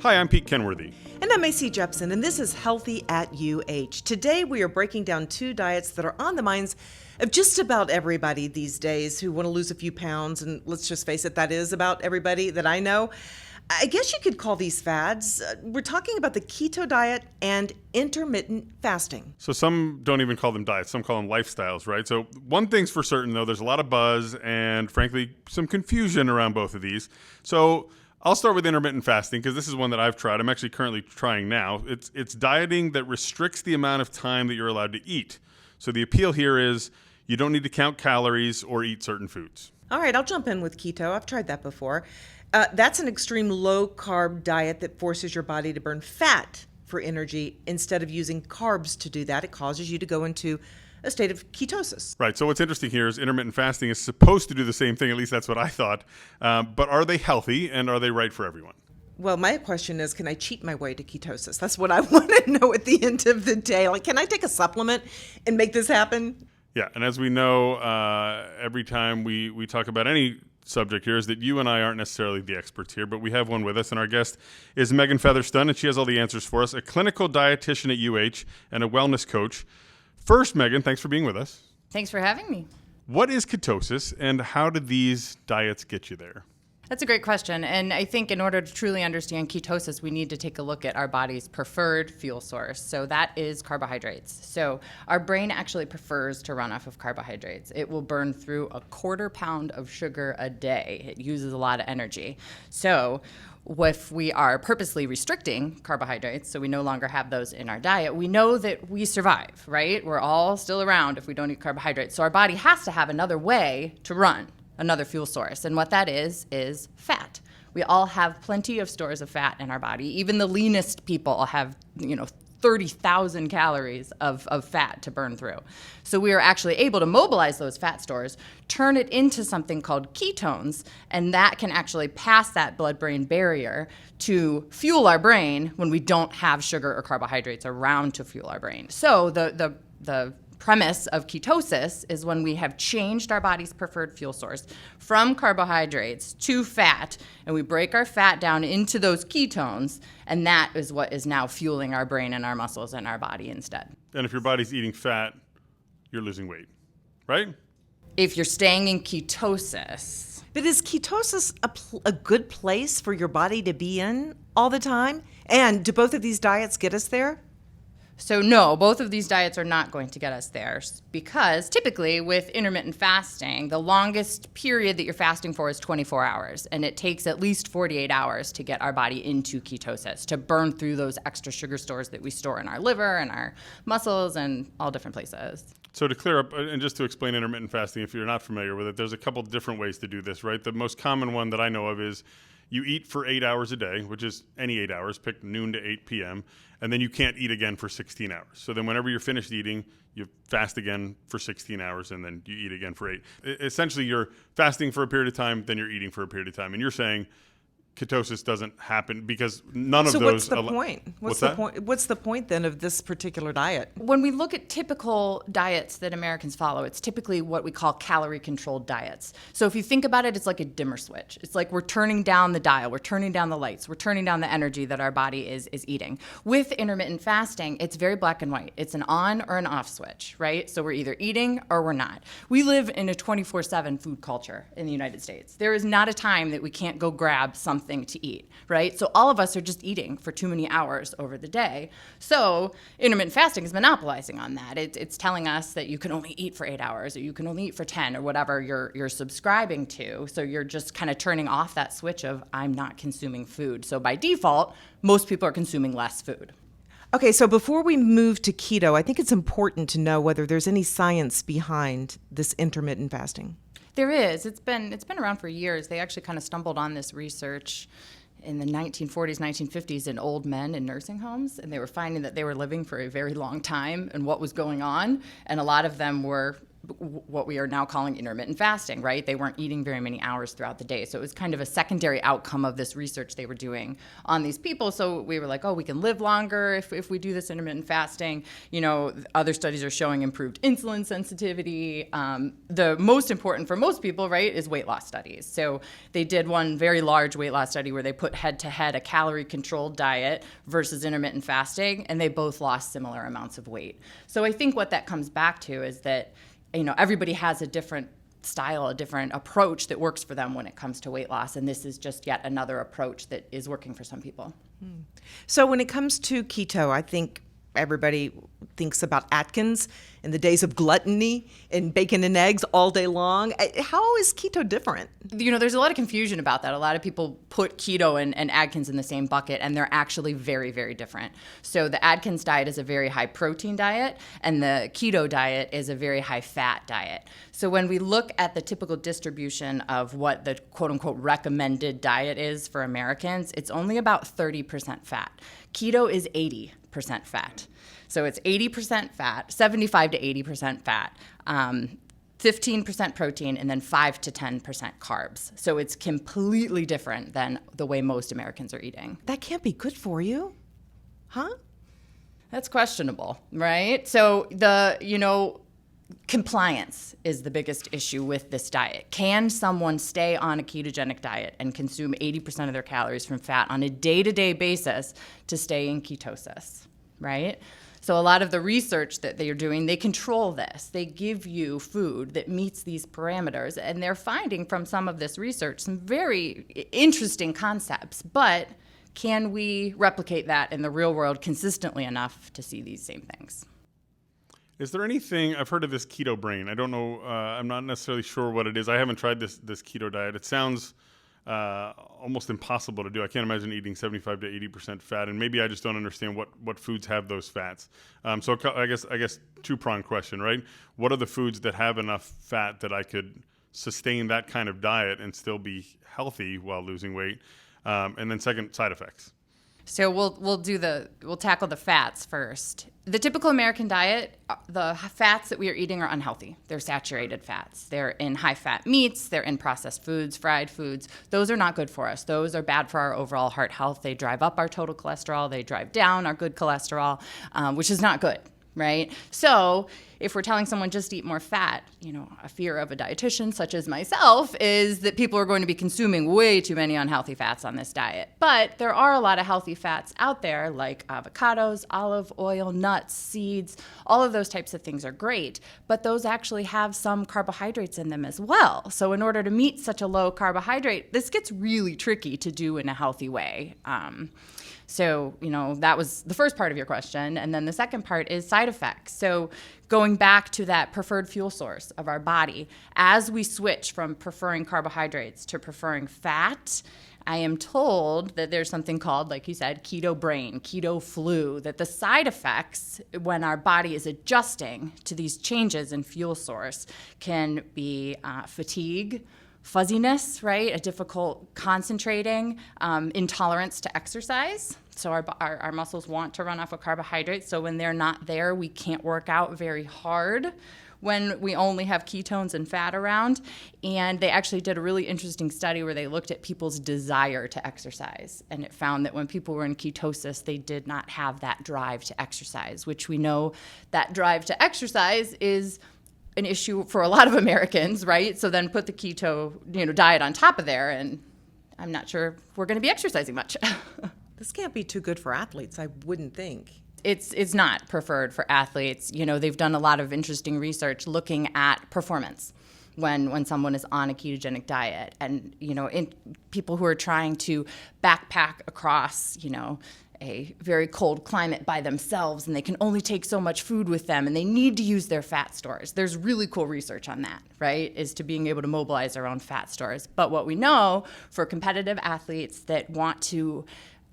Hi, I'm Pete Kenworthy. And I'm AC Jepson, and this is Healthy at UH. Today we are breaking down two diets that are on the minds of just about everybody these days who want to lose a few pounds, and let's just face it, that is about everybody that I know. I guess you could call these fads. We're talking about the keto diet and intermittent fasting. So some don't even call them diets, some call them lifestyles, right? So one thing's for certain, though, there's a lot of buzz and, frankly, some confusion around both of these. So I'll start with intermittent fasting because this is one that I've tried. I'm actually currently trying now. It's dieting that restricts the amount of time that you're allowed to eat. So the appeal here is you don't need to count calories or eat certain foods. All right, I'll jump in with keto. I've tried that before. That's an extreme low-carb diet that forces your body to burn fat for energy instead of using carbs to do that. It causes you to go into a state of ketosis. Right. So what's interesting here is intermittent fasting is supposed to do the same thing. At least that's what I thought. But are they healthy and are they right for everyone? Well, my question is, can I cheat my way to ketosis? That's what I want to know at the end of the day. Like, can I take a supplement and make this happen? Yeah. And as we know, every time we talk about any subject here is that you and I aren't necessarily the experts here, but we have one with us, and our guest is Megan Featherstone, and she has all the answers for us, a clinical dietitian at UH and a wellness coach. First, Megan, thanks for being with us. Thanks for having me. What is ketosis, and how do these diets get you there? That's a great question. And I think in order to truly understand ketosis, we need to take a look at our body's preferred fuel source. So that is carbohydrates. So our brain actually prefers to run off of carbohydrates. It will burn through a 1/4 pound of sugar a day. It uses a lot of energy. So if we are purposely restricting carbohydrates, so we no longer have those in our diet, we know that we survive, right? We're all still around if we don't eat carbohydrates. So our body has to have another way to run, another fuel source. And what that is fat. We all have plenty of stores of fat in our body. Even the leanest people have, 30,000 calories of fat to burn through. So we are actually able to mobilize those fat stores, turn it into something called ketones, and that can actually pass that blood-brain barrier to fuel our brain when we don't have sugar or carbohydrates around to fuel our brain. So the premise of ketosis is when we have changed our body's preferred fuel source from carbohydrates to fat, and we break our fat down into those ketones, and that is what is now fueling our brain and our muscles and our body instead. And if your body's eating fat, you're losing weight, right? If you're staying in ketosis. But is ketosis a good place for your body to be in all the time? And do both of these diets get us there? So no, both of these diets are not going to get us there because typically with intermittent fasting, the longest period that you're fasting for is 24 hours, and it takes at least 48 hours to get our body into ketosis, to burn through those extra sugar stores that we store in our liver and our muscles and all different places. So to clear up, and just to explain intermittent fasting, if you're not familiar with it, there's a couple different ways to do this, right? The most common one that I know of is you eat for 8 hours a day, which is any 8 hours, pick noon to 8 p.m., and then you can't eat again for 16 hours. So then whenever you're finished eating, you fast again for 16 hours, and then you eat again for 8. Essentially, you're fasting for a period of time, then you're eating for a period of time. And you're saying ketosis doesn't happen because none of those... So what's the point? What's the point then of this particular diet? When we look at typical diets that Americans follow, it's typically what we call calorie-controlled diets. So if you think about it, it's like a dimmer switch. It's like we're turning down the dial, we're turning down the lights, we're turning down the energy that our body is eating. With intermittent fasting, it's very black and white. It's an on or an off switch, right? So we're either eating or we're not. We live in a 24/7 food culture in the United States. There is not a time that we can't go grab something to eat, right? So all of us are just eating for too many hours over the day. So intermittent fasting is monopolizing on that. It's telling us that you can only eat for 8 hours, or you can only eat for 10, or whatever you're subscribing to. So you're just kind of turning off that switch of I'm not consuming food. So by default, most people are consuming less food. Okay, so before we move to keto, I think it's important to know whether there's any science behind this intermittent fasting. There is. It's been around for years. They actually kind of stumbled on this research in the 1940s, 1950s in old men in nursing homes, and they were finding that they were living for a very long time and what was going on, and a lot of them were what we are now calling intermittent fasting, right? They weren't eating very many hours throughout the day. So it was kind of a secondary outcome of this research they were doing on these people. So we were like, oh, we can live longer if we do this intermittent fasting. Other studies are showing improved insulin sensitivity. The most important for most people, right, is weight loss studies. So they did one very large weight loss study where they put head-to-head a calorie-controlled diet versus intermittent fasting, and they both lost similar amounts of weight. So I think what that comes back to is that everybody has a different style, a different approach that works for them when it comes to weight loss. And this is just yet another approach that is working for some people. So when it comes to keto, I think everybody thinks about Atkins and the days of gluttony and bacon and eggs all day long. How is keto different? There's a lot of confusion about that. A lot of people put keto and Atkins in the same bucket, and they're actually very, very different. So the Atkins diet is a very high protein diet, and the keto diet is a very high fat diet. So when we look at the typical distribution of what the quote unquote recommended diet is for Americans, it's only about 30% fat. Keto is 80% fat. So it's 80% fat, 75 to 80% fat, 15% protein, and then 5 to 10% carbs. So it's completely different than the way most Americans are eating. That can't be good for you, huh? That's questionable, right? So compliance is the biggest issue with this diet. Can someone stay on a ketogenic diet and consume 80% of their calories from fat on a day-to-day basis to stay in ketosis, right? So a lot of the research that they are doing, they control this. They give you food that meets these parameters, and they're finding from some of this research some very interesting concepts. But can we replicate that in the real world consistently enough to see these same things? Is there anything, I've heard of this keto brain. I don't know, I'm not necessarily sure what it is. I haven't tried this keto diet. It sounds almost impossible to do. I can't imagine eating 75 to 80% fat, and maybe I just don't understand what foods have those fats. So I guess two-pronged question, right? What are the foods that have enough fat that I could sustain that kind of diet and still be healthy while losing weight? And then second, side effects. So we'll tackle the fats first. The typical American diet, the fats that we are eating are unhealthy. They're saturated fats. They're in high-fat meats. They're in processed foods, fried foods. Those are not good for us. Those are bad for our overall heart health. They drive up our total cholesterol. They drive down our good cholesterol, which is not good, right? So if we're telling someone just eat more fat, a fear of a dietitian such as myself is that people are going to be consuming way too many unhealthy fats on this diet. But there are a lot of healthy fats out there like avocados, olive oil, nuts, seeds. All of those types of things are great, but those actually have some carbohydrates in them as well. So in order to meet such a low carbohydrate, this gets really tricky to do in a healthy way. So, that was the first part of your question. And then the second part is side effects. So going back to that preferred fuel source of our body, as we switch from preferring carbohydrates to preferring fat, I am told that there's something called, like you said, keto brain, keto flu, that the side effects when our body is adjusting to these changes in fuel source can be fatigue, fuzziness, right? A difficult concentrating, intolerance to exercise. So our muscles want to run off of carbohydrates. So when they're not there, we can't work out very hard when we only have ketones and fat around. And they actually did a really interesting study where they looked at people's desire to exercise. And it found that when people were in ketosis, they did not have that drive to exercise, which we know that drive to exercise is an issue for a lot of Americans, right? So then put the keto, diet on top of there, and I'm not sure we're going to be exercising much. This can't be too good for athletes, I wouldn't think. It's not preferred for athletes. They've done a lot of interesting research looking at performance when someone is on a ketogenic diet, and in people who are trying to backpack across, a very cold climate by themselves, and they can only take so much food with them, and they need to use their fat stores. There's really cool research on that, right, is to being able to mobilize our own fat stores. But what we know for competitive athletes that want to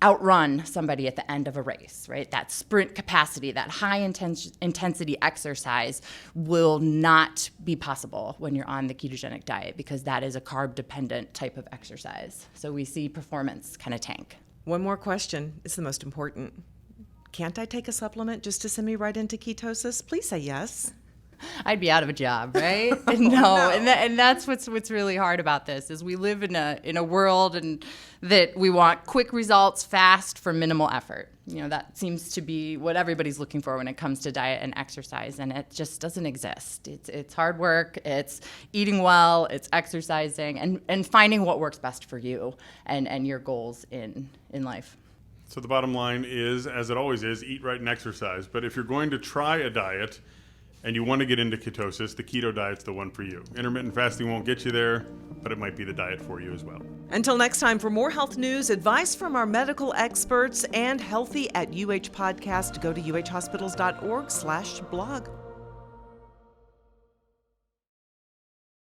outrun somebody at the end of a race, right, that sprint capacity, that high intensity exercise will not be possible when you're on the ketogenic diet, because that is a carb-dependent type of exercise. So we see performance kind of tank. One more question. It's the most important. Can't I take a supplement just to send me right into ketosis? Please say yes. I'd be out of a job, right? No. And that's what's really hard about this is we live in a world and that we want quick results fast for minimal effort. That seems to be what everybody's looking for when it comes to diet and exercise, and it just doesn't exist. It's hard work, it's eating well, it's exercising, and finding what works best for you and your goals in life. So the bottom line is, as it always is, eat right and exercise. But if you're going to try a diet and you want to get into ketosis, the keto diet's the one for you. Intermittent fasting won't get you there, but it might be the diet for you as well. Until next time, for more health news, advice from our medical experts, and Healthy at UH podcast, go to uhhospitals.org/blog.